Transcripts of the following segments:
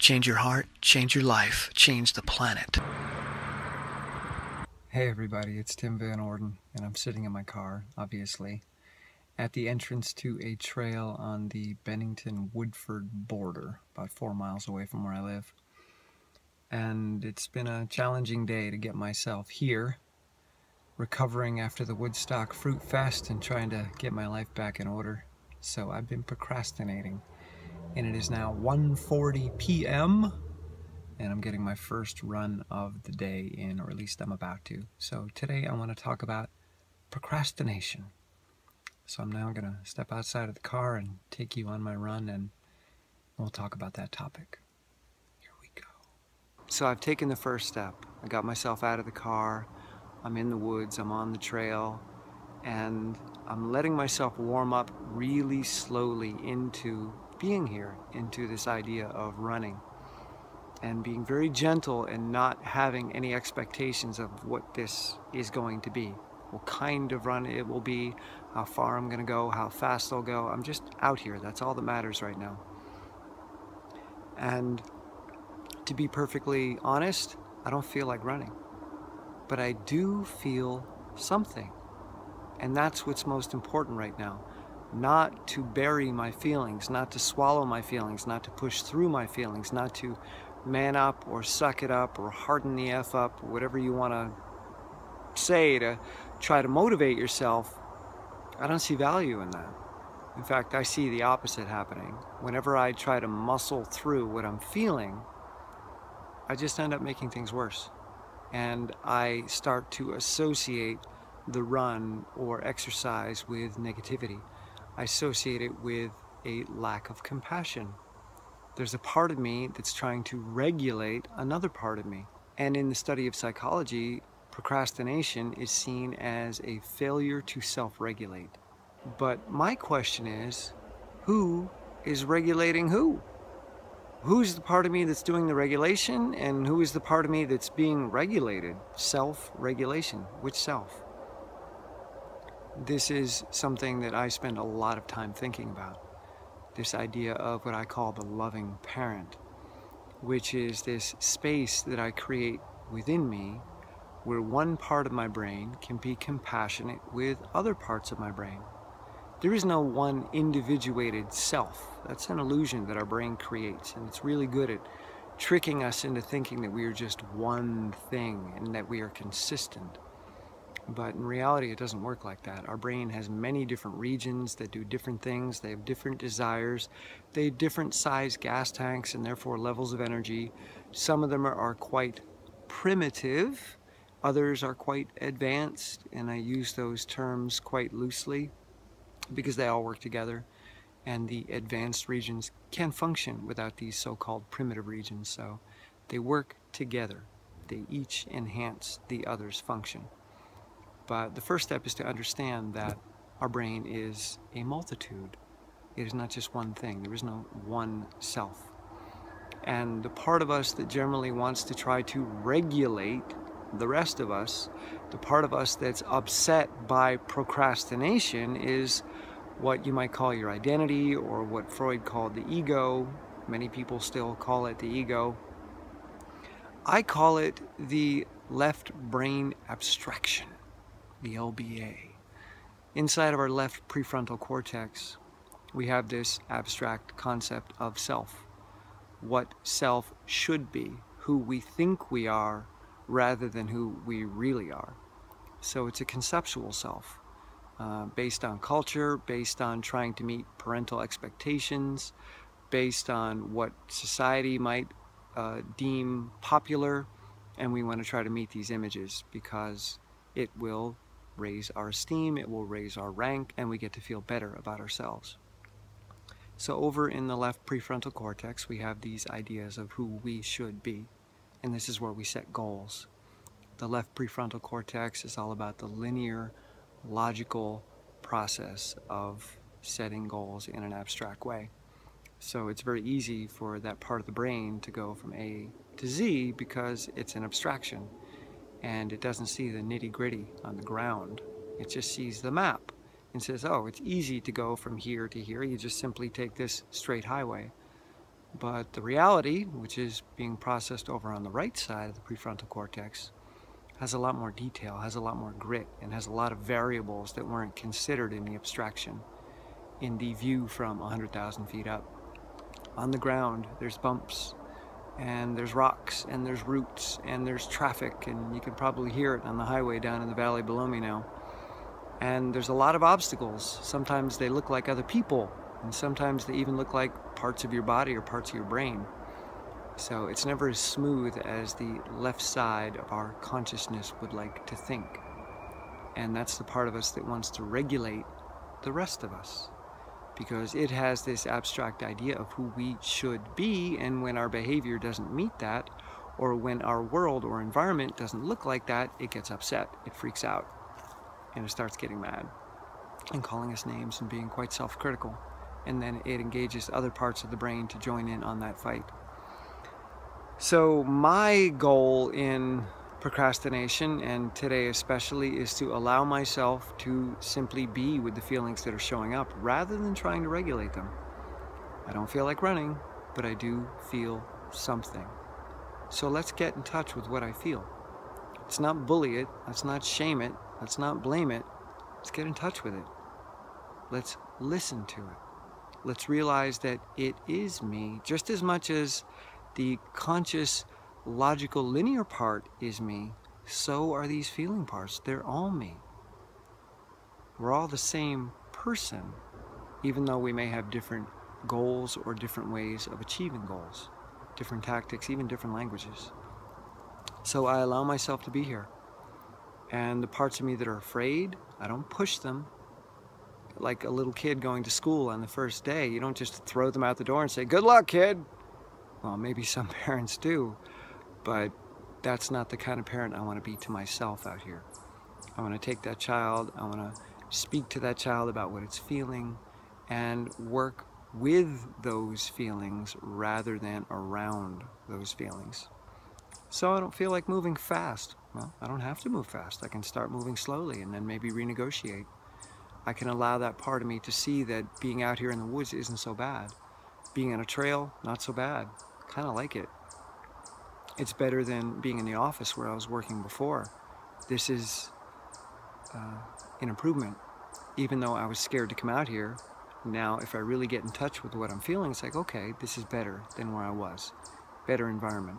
change your heart, change your life, change the planet. Hey everybody, it's Tim Van Orden, and I'm sitting in my car, obviously, at the entrance to a trail on the Bennington-Woodford border, about 4 miles away from where I live. And it's been a challenging day to get myself here, recovering after the Woodstock Fruit Fest and trying to get my life back in order. So I've been procrastinating, and it is now 1:40 p.m. and I'm getting my first run of the day in, or at least I'm about to. So today I want to talk about procrastination. So I'm now going to step outside of the car and take you on my run, and we'll talk about that topic. Here we go. So I've taken the first step. I got myself out of the car. I'm in the woods, I'm on the trail, and I'm letting myself warm up really slowly into being here, into this idea of running, and being very gentle and not having any expectations of what this is going to be, what kind of run it will be, how far I'm going to go, how fast I'll go. I'm just out here. That's all that matters right now. And to be perfectly honest, I don't feel like running, but I do feel something. And that's what's most important right now. Not to bury my feelings, not to swallow my feelings, not to push through my feelings, not to man up or suck it up or harden the F up, whatever you want to say to try to motivate yourself. I don't see value in that. In fact, I see the opposite happening. Whenever I try to muscle through what I'm feeling, I just end up making things worse. And I start to associate the run or exercise with negativity. I associate it with a lack of compassion. There's a part of me that's trying to regulate another part of me. And in the study of psychology, procrastination is seen as a failure to self-regulate. But my question is, who is regulating who? Who's the part of me that's doing the regulation, and who is the part of me that's being regulated? Self-regulation. Which self? This is something that I spend a lot of time thinking about. This idea of what I call the loving parent, which is this space that I create within me where one part of my brain can be compassionate with other parts of my brain. There is no one individuated self. That's an illusion that our brain creates, and it's really good at tricking us into thinking that we are just one thing and that we are consistent. But in reality, it doesn't work like that. Our brain has many different regions that do different things. They have different desires. They have different size gas tanks and therefore levels of energy. Some of them are quite primitive. Others are quite advanced, and I use those terms quite loosely because they all work together. And the advanced regions can function without these so-called primitive regions. So they work together. They each enhance the other's function. But the first step is to understand that our brain is a multitude. It is not just one thing. There is no one self. And the part of us that generally wants to try to regulate the rest of us, the part of us that's upset by procrastination, is what you might call your identity, or what Freud called the ego. Many people still call it the ego. I call it the left brain abstraction. The LBA. Inside of our left prefrontal cortex, we have this abstract concept of self. What self should be, who we think we are, rather than who we really are. So it's a conceptual self, based on culture, based on trying to meet parental expectations, based on what society might deem popular, and we want to try to meet these images because it will raise our esteem, it will raise our rank, and we get to feel better about ourselves. So over in the left prefrontal cortex, we have these ideas of who we should be, and this is where we set goals. The left prefrontal cortex is all about the linear, logical process of setting goals in an abstract way. So it's very easy for that part of the brain to go from A to Z because it's an abstraction. And it doesn't see the nitty-gritty on the ground. It just sees the map and says, oh, it's easy to go from here to here. You just simply take this straight highway. But the reality, which is being processed over on the right side of the prefrontal cortex, has a lot more detail, has a lot more grit, and has a lot of variables that weren't considered in the abstraction, in the view from 100,000 feet up. On the ground, there's bumps, and there's rocks, and there's roots, and there's traffic, and you can probably hear it on the highway down in the valley below me now. And there's a lot of obstacles. Sometimes they look like other people, and sometimes they even look like parts of your body or parts of your brain. So it's never as smooth as the left side of our consciousness would like to think. And that's the part of us that wants to regulate the rest of us, because it has this abstract idea of who we should be, and when our behavior doesn't meet that, or when our world or environment doesn't look like that, it gets upset, it freaks out, and it starts getting mad and calling us names and being quite self-critical. And then it engages other parts of the brain to join in on that fight. So my goal in procrastination, and today especially, is to allow myself to simply be with the feelings that are showing up rather than trying to regulate them. I don't feel like running, but I do feel something. So let's get in touch with what I feel. Let's not bully it, let's not shame it, let's not blame it. Let's get in touch with it. Let's listen to it. Let's realize that it is me just as much as the conscious, logical, linear part is me. So are these feeling parts. They're all me. We're all the same person, even though we may have different goals or different ways of achieving goals, different tactics, even different languages. So I allow myself to be here. And the parts of me that are afraid, I don't push them. Like a little kid going to school on the first day, you don't just throw them out the door and say, "Good luck, kid." Well, maybe some parents do, but that's not the kind of parent I want to be to myself out here. I want to take that child, I want to speak to that child about what it's feeling and work with those feelings rather than around those feelings. So I don't feel like moving fast. Well, I don't have to move fast. I can start moving slowly and then maybe renegotiate. I can allow that part of me to see that being out here in the woods isn't so bad. Being on a trail, not so bad. Kind of like it. It's better than being in the office where I was working before. This is an improvement. Even though I was scared to come out here, now if I really get in touch with what I'm feeling, it's like, okay, this is better than where I was. Better environment.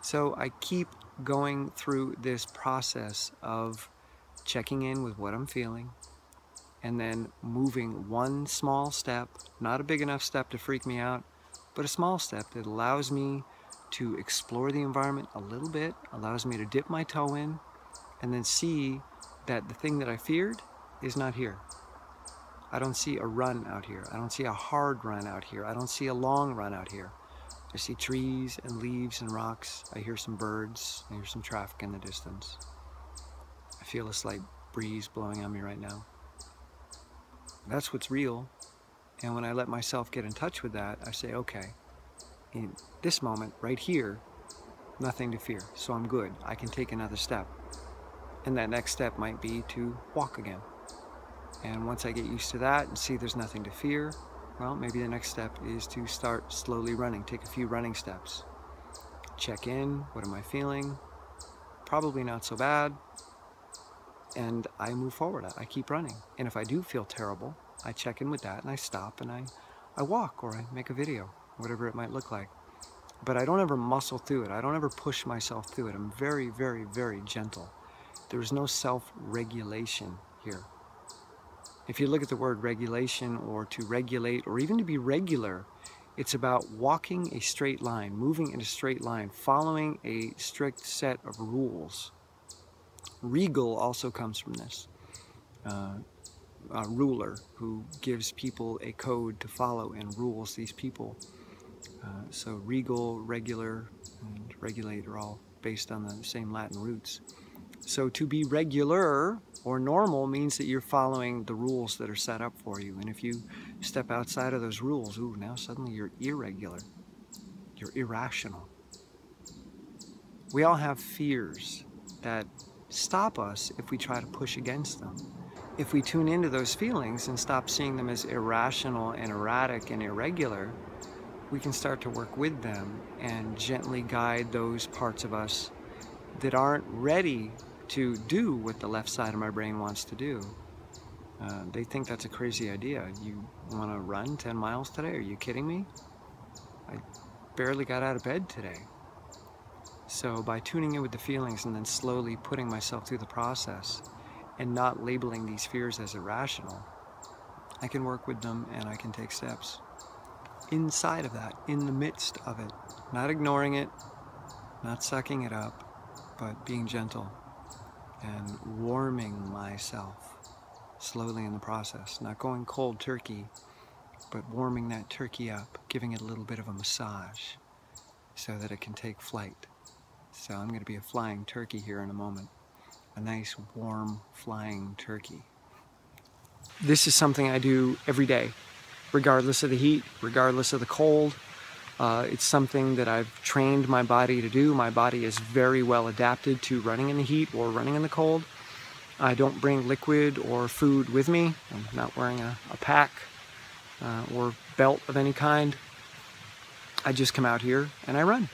So I keep going through this process of checking in with what I'm feeling, and then moving one small step, not a big enough step to freak me out, but a small step that allows me to explore the environment a little bit, allows me to dip my toe in, and then see that the thing that I feared is not here. I don't see a run out here. I don't see a hard run out here. I don't see a long run out here. I see trees and leaves and rocks. I hear some birds. I hear some traffic in the distance. I feel a slight breeze blowing on me right now. That's what's real. And when I let myself get in touch with that, I say, okay, in this moment right here, nothing to fear. So I'm good. I can take another step. And that next step might be to walk again. And once I get used to that and see there's nothing to fear, well, maybe the next step is to start slowly running. Take a few running steps. Check in. What am I feeling? Probably not so bad. And I move forward. I keep running. And if I do feel terrible, I check in with that and I stop and I walk or I make a video, whatever it might look like. But I don't ever muscle through it. I don't ever push myself through it. I'm very, very, very gentle. There's no self-regulation here. If you look at the word regulation or to regulate or even to be regular, it's about walking a straight line, moving in a straight line, following a strict set of rules. Regal also comes from this. A ruler who gives people a code to follow and rules these people. So regal, regular, and regulate are all based on the same Latin roots. So to be regular or normal means that you're following the rules that are set up for you. And if you step outside of those rules, ooh, now suddenly you're irregular. You're irrational. We all have fears that stop us if we try to push against them. If we tune into those feelings and stop seeing them as irrational and erratic and irregular, we can start to work with them and gently guide those parts of us that aren't ready to do what the left side of my brain wants to do. They think that's a crazy idea. You want to run 10 miles today? Are you kidding me? I barely got out of bed today. So by tuning in with the feelings and then slowly putting myself through the process and not labeling these fears as irrational, I can work with them and I can take steps inside of that, in the midst of it, not ignoring it, not sucking it up, but being gentle and warming myself slowly in the process, not going cold turkey, but warming that turkey up, giving it a little bit of a massage so that it can take flight. So I'm going to be a flying turkey here in a moment, a nice warm flying turkey. This is something I do every day, regardless of the heat, regardless of the cold. It's something that I've trained my body to do. My body is very well adapted to running in the heat or running in the cold. I don't bring liquid or food with me. I'm not wearing a pack or belt of any kind. I just come out here and I run.